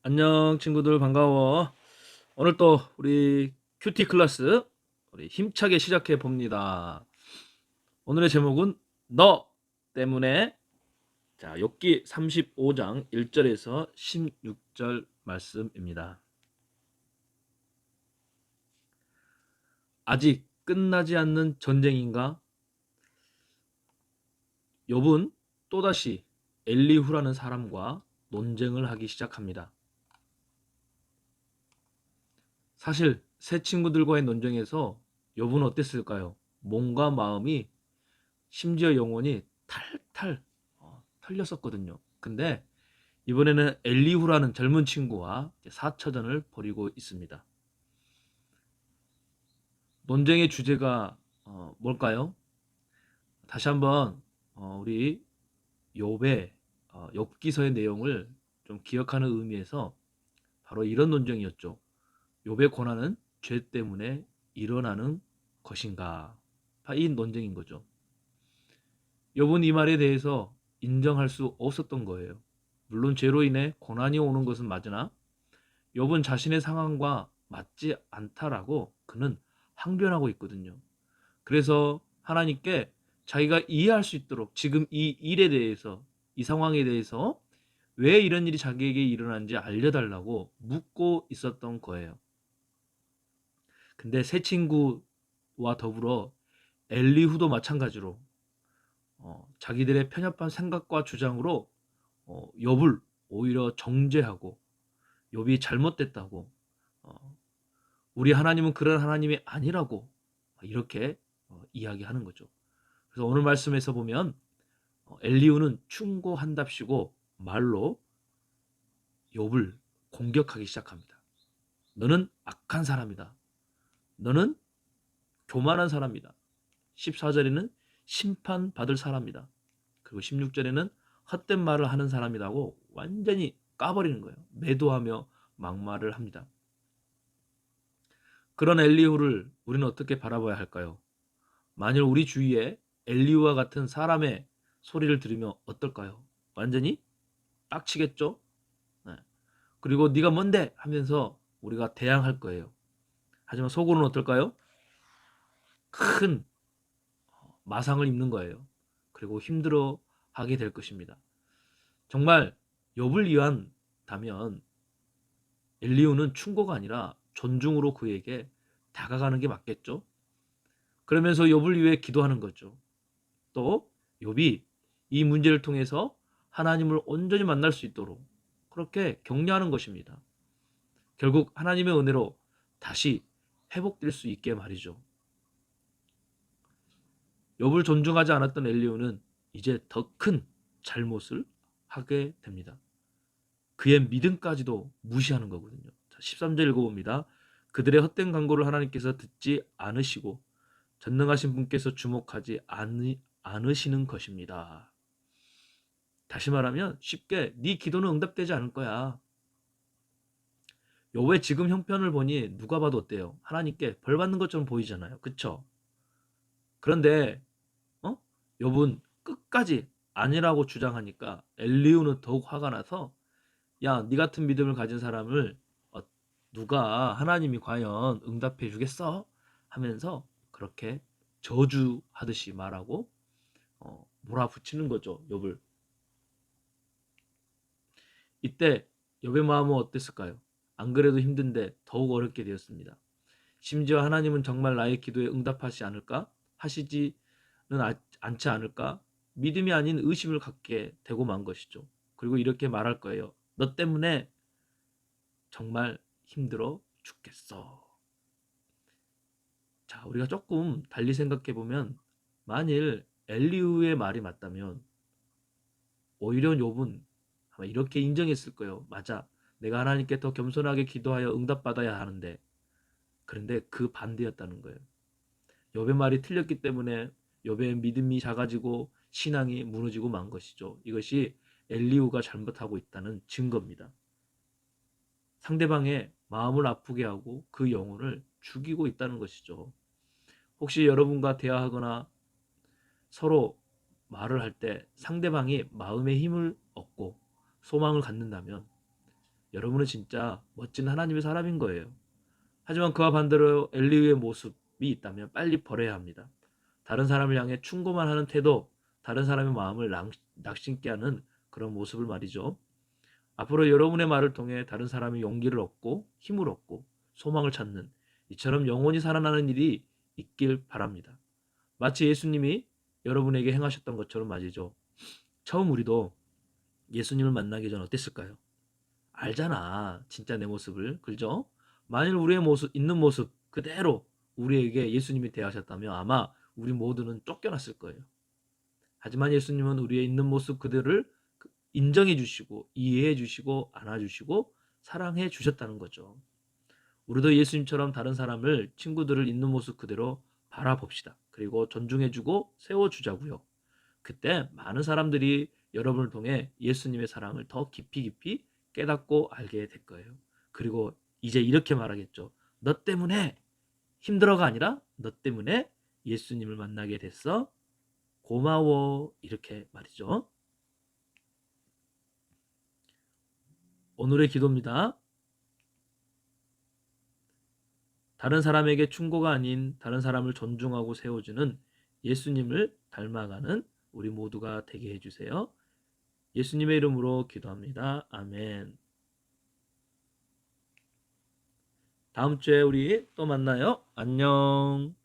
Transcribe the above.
안녕 친구들 반가워. 오늘 또 우리 큐티 클래스 우리 힘차게 시작해 봅니다. 오늘의 제목은 너 때문에. 자, 욥기 35장 1절에서 16절 말씀입니다. 아직 끝나지 않는 전쟁인가? 욥은 또다시 엘리후라는 사람과 논쟁을 하기 시작합니다. 사실 새 친구들과의 논쟁에서 욥은 어땠을까요? 몸과 마음이 심지어 영혼이 탈탈 털렸었거든요. 근데 이번에는 엘리후라는 젊은 친구와 4처전을 벌이고 있습니다. 논쟁의 주제가 뭘까요? 다시 한번 우리 욥의 욥기서의 내용을 좀 기억하는 의미에서 바로 이런 논쟁이었죠. 욥의 고난은 죄 때문에 일어나는 것인가? 이 논쟁인 거죠. 욥은 이 말에 대해서 인정할 수 없었던 거예요. 물론 죄로 인해 고난이 오는 것은 맞으나 욥은 자신의 상황과 맞지 않다라고 그는 항변하고 있거든요. 그래서 하나님께 자기가 이해할 수 있도록 지금 이 일에 대해서, 이 상황에 대해서 왜 이런 일이 자기에게 일어난지 알려달라고 묻고 있었던 거예요. 근데 새 친구와 더불어 엘리후도 마찬가지로 자기들의 편협한 생각과 주장으로 욥을 오히려 정죄하고 욥이 잘못됐다고, 우리 하나님은 그런 하나님이 아니라고 이렇게 이야기하는 거죠. 그래서 오늘 말씀에서 보면 엘리후는 충고한답시고 말로 욥을 공격하기 시작합니다. 너는 악한 사람이다. 너는 교만한 사람이다. 14절에는 심판받을 사람이다. 그리고 16절에는 헛된 말을 하는 사람이라고 완전히 까버리는 거예요. 매도하며 막말을 합니다. 그런 엘리후를 우리는 어떻게 바라봐야 할까요? 만일 우리 주위에 엘리후와 같은 사람의 소리를 들으면 어떨까요? 완전히 빡치겠죠? 네. 그리고 네가 뭔데? 하면서 우리가 대항할 거예요. 하지만 속으로는 어떨까요? 큰 마상을 입는 거예요. 그리고 힘들어 하게 될 것입니다. 정말 욥을 위한다면 엘리후는 충고가 아니라 존중으로 그에게 다가가는 게 맞겠죠. 그러면서 욥을 위해 기도하는 거죠. 또 욥이 이 문제를 통해서 하나님을 온전히 만날 수 있도록 그렇게 격려하는 것입니다. 결국 하나님의 은혜로 다시 회복될 수 있게 말이죠. 욥을 존중하지 않았던 엘리후는 이제 더 큰 잘못을 하게 됩니다. 그의 믿음까지도 무시하는 거거든요. 13절 읽어봅니다. 그들의 헛된 광고를 하나님께서 듣지 않으시고 전능하신 분께서 주목하지 않으시는 것입니다. 다시 말하면 쉽게 네 기도는 응답되지 않을 거야. 욥의 지금 형편을 보니 누가 봐도 어때요? 하나님께 벌 받는 것처럼 보이잖아요. 그쵸? 그런데 욥은 끝까지 아니라고 주장하니까 엘리후는 더욱 화가 나서 야, 네 같은 믿음을 가진 사람을 누가 하나님이 과연 응답해 주겠어? 하면서 그렇게 저주하듯이 말하고 몰아붙이는 거죠, 욥을. 이때 욥의 마음은 어땠을까요? 안 그래도 힘든데 더욱 어렵게 되었습니다. 심지어 하나님은 정말 나의 기도에 응답하지 않을까? 하시지는 않지 않을까? 믿음이 아닌 의심을 갖게 되고 만 것이죠. 그리고 이렇게 말할 거예요. 너 때문에 정말 힘들어 죽겠어. 자, 우리가 조금 달리 생각해 보면 만일 엘리후의 말이 맞다면 오히려 욥은 아마 이렇게 인정했을 거예요. 맞아. 내가 하나님께 더 겸손하게 기도하여 응답받아야 하는데 그런데 그 반대였다는 거예요. 욥의 말이 틀렸기 때문에 욥의 믿음이 작아지고 신앙이 무너지고 만 것이죠. 이것이 엘리후가 잘못하고 있다는 증거입니다. 상대방의 마음을 아프게 하고 그 영혼을 죽이고 있다는 것이죠. 혹시 여러분과 대화하거나 서로 말을 할 때 상대방이 마음의 힘을 얻고 소망을 갖는다면 여러분은 진짜 멋진 하나님의 사람인 거예요. 하지만 그와 반대로 엘리후의 모습이 있다면 빨리 버려야 합니다. 다른 사람을 향해 충고만 하는 태도, 다른 사람의 마음을 낙심케 하는 그런 모습을 말이죠. 앞으로 여러분의 말을 통해 다른 사람이 용기를 얻고 힘을 얻고 소망을 찾는 이처럼 영원히 살아나는 일이 있길 바랍니다. 마치 예수님이 여러분에게 행하셨던 것처럼 말이죠. 처음 우리도 예수님을 만나기 전 어땠을까요? 알잖아. 진짜 내 모습을. 그죠? 만일 우리의 모습, 있는 모습 그대로 우리에게 예수님이 대하셨다면 아마 우리 모두는 쫓겨났을 거예요. 하지만 예수님은 우리의 있는 모습 그대를 인정해 주시고 이해해 주시고 안아 주시고 사랑해 주셨다는 거죠. 우리도 예수님처럼 다른 사람을 친구들을 있는 모습 그대로 바라봅시다. 그리고 존중해 주고 세워 주자고요. 그때 많은 사람들이 여러분을 통해 예수님의 사랑을 더 깊이 깨닫고 알게 될 거예요. 그리고 이제 이렇게 말하겠죠. 너 때문에 힘들어가 아니라 너 때문에 예수님을 만나게 됐어. 고마워. 이렇게 말이죠. 오늘의 기도입니다. 다른 사람에게 충고가 아닌 다른 사람을 존중하고 세워주는 예수님을 닮아가는 우리 모두가 되게 해주세요. 예수님의 이름으로 기도합니다. 아멘. 다음 주에 우리 또 만나요. 안녕.